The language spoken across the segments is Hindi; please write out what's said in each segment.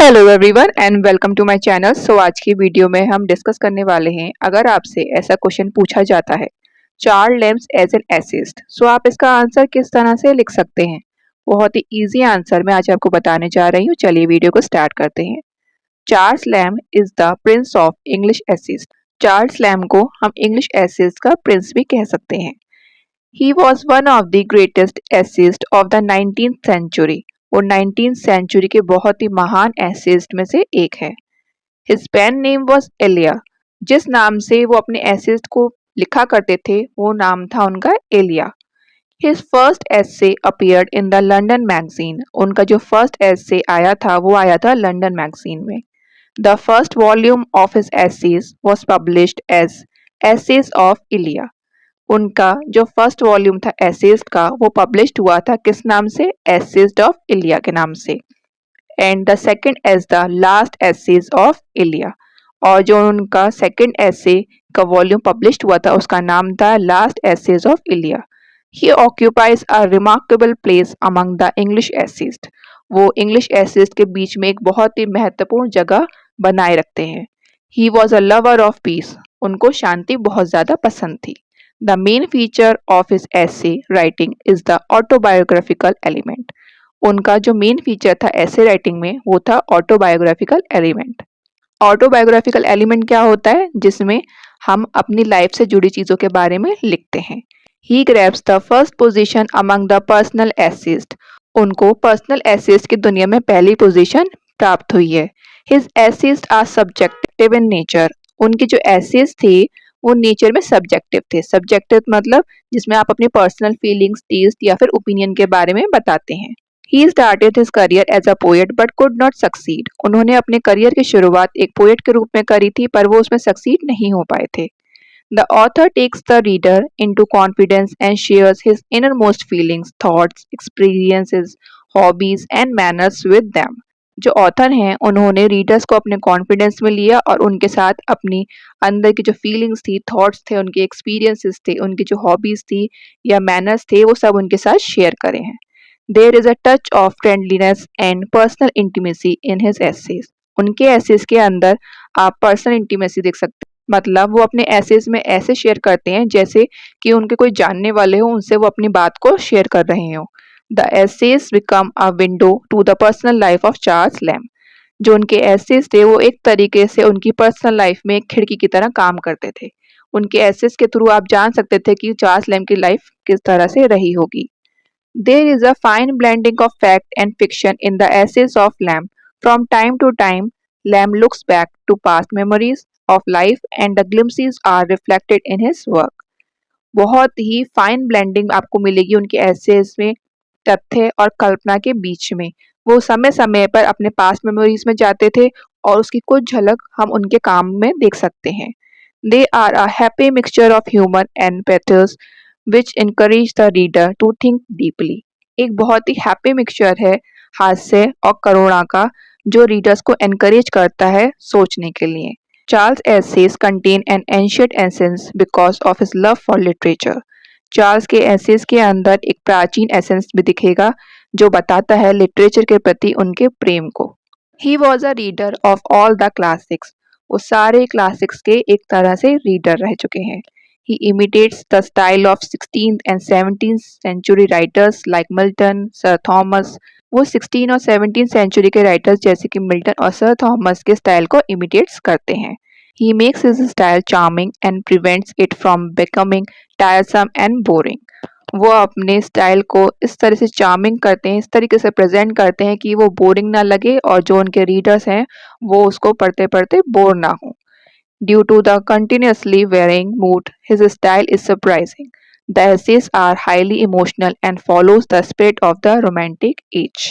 Hello everyone and welcome to my channel. So आज की वीडियो में हम डिस्कस करने वाले हैं, अगर आपसे ऐसा क्वेश्चन पूछा जाता है Charles Lamb as an essayist, so आप इसका आंसर किस तरह से लिख सकते हैं। बहुत ही इजी आंसर मैं आज आपको बताने जा रही हूँ। चलिए वीडियो को स्टार्ट करते हैं। Charles lamb is the Prince of English assist. Charles lamb को हम इंग्लिश एसिस्ट का प्रिंस भी कह सकते हैं। He was one of the greatest essayist of the 19th century. वो 19th सेंचुरी के बहुत ही महान एसिस्ट में से एक है। His pen name was Elia. जिस नाम से वो अपने एसिस्ट को लिखा करते थे वो नाम था उनका Elia. His first essay appeared in the London Magazine. उनका जो फर्स्ट एसे आया था वो आया था लंदन मैगजीन में। The first volume of his essays was published as Essays of Elia. उनका जो फर्स्ट वॉल्यूम था एसेज का वो पब्लिश्ड हुआ था किस नाम से, एसेज ऑफ इलिया के नाम से। And the second as the Last Essays of Elia. और जो उनका सेकंड एसे का वॉल्यूम पब्लिश्ड हुआ था उसका नाम था last Essays of Elia. He occupies a remarkable place among the English essayist. वो इंग्लिश एसिस्ट के बीच में एक बहुत ही महत्वपूर्ण जगह बनाए रखते हैं। He was a lover of peace. उनको शांति बहुत ज़्यादा पसंद थी। The main feature of his essay writing is the autobiographical element. उनका जो मेन फीचर था ऐसे राइटिंग में वो था ऑटोबायोग्राफिकल एलिमेंट। ऑटोबायोग्राफिकल एलिमेंट क्या होता है, जिसमें हम अपनी लाइफ से जुड़ी चीज़ों के बारे में लिखते हैं। He grabs the first position among the personal essayists. उनको पर्सनल एसेस्ट की दुनिया में पहली पोजीशन प्राप्त हुई है। His essays are subjective in nature. उनके जो एसेज थे वो नेचर में सब्जेक्टिव थे। सब्जेक्टिव मतलब जिसमें आप अपनी पर्सनल फीलिंग्स, टेस्ट या फिर ओपिनियन के बारे में बताते हैं। He started his career as a poet but could not succeed. उन्होंने अपने करियर की शुरुआत एक पोएट के रूप में करी थी पर वो उसमें सक्सीड नहीं हो पाए थे। The author takes the reader into confidence and shares his innermost feelings, thoughts, experiences, hobbies and manners with them. जो ऑथर हैं उन्होंने रीडर्स को अपने कॉन्फिडेंस में लिया और उनके साथ अपनी अंदर की जो फीलिंग्स थी, थॉट्स थे, उनके एक्सपीरियंसेस थे, उनकी जो हॉबीज थी या मैनर्स थे वो सब उनके साथ शेयर करे हैं। There is a touch of friendliness and personal intimacy in his essays. उनके एसेज के अंदर आप पर्सनल इंटीमेसी देख सकते हैं। मतलब वो अपने एसेज में ऐसे शेयर करते हैं जैसे कि उनके कोई जानने वाले हो, उनसे वो अपनी बात को शेयर कर रहे हो। The essays become a window to the personal life of Charles lamb. जो उनके एसेज थे वो एक तरीके से उनकी पर्सनल लाइफ में एक खिड़की की तरह काम करते थे। उनके एसेज के थ्रू आप जान सकते थे कि चार्ल्स लैम्ब की लाइफ किस तरह से रही होगी। There is a fine blending of fact and fiction in the essays of Lamb. From time to time Lamb looks back to past memories of life and the glimpses are reflected in his work. बहुत ही फाइन ब्लेंडिंग आपको मिलेगी उनके एसेज में तथ्य और कल्पना के बीच में। वो समय समय पर अपने पास्ट मेमोरीज में जाते थे और उसकी कुछ झलक हम उनके काम में देख सकते हैं। They are a happy mixture of humour and pathos which encourage the reader to think deeply. एक बहुत ही हैप्पी मिक्सचर है हास्य और करुणा का, जो रीडर्स को एनकरेज करता है सोचने के लिए। Charles essays contain an ancient essence because of his love for literature. Charles के एसेज के अंदर एक प्राचीन एसेंस भी दिखेगा जो बताता है लिटरेचर के प्रति उनके प्रेम को। He was a reader of all the classics. वो सारे क्लासिक्स के एक तरह से रीडर रह चुके हैं। He imitates the style of 16th and 17th century writers like Milton, Sir Thomas. वो 16 और 17th सेंचुरी के राइटर्स जैसे कि मिल्टन और सर थॉमस के स्टाइल को इमिटेट्स करते हैं। He makes his style charming and prevents it from becoming tiresome and boring. वो अपने स्टाइल को इस तरह से चार्मिंग करते हैं, इस तरीके से प्रेजेंट करते हैं कि वो बोरिंग ना लगे और जो उनके रीडर्स हैं वो उसको पढ़ते पढ़ते बोर ना हो। Due to the continuously varying mood, his style is surprising. The essays are highly emotional and follows the spirit of the romantic age.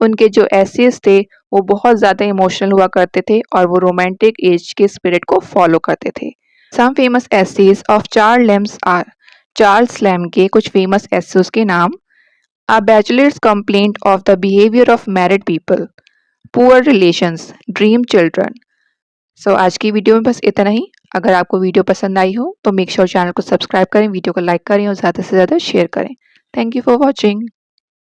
उनके जो एसेज थे वो बहुत ज़्यादा इमोशनल हुआ करते थे और वो रोमांटिक एज के स्पिरिट को फॉलो करते थे। Some famous essays of Charles Lamb are. Charles Lamb के कुछ फेमस एसेज के नाम: A Bachelor's Complaint of the Behaviour of Married People, Poor Relations, Dream Children. So आज की वीडियो में बस इतना ही। अगर आपको वीडियो पसंद आई हो तो मेक श्योर चैनल को सब्सक्राइब करें, वीडियो को लाइक करें और ज़्यादा से ज़्यादा शेयर करें। Thank you for watching.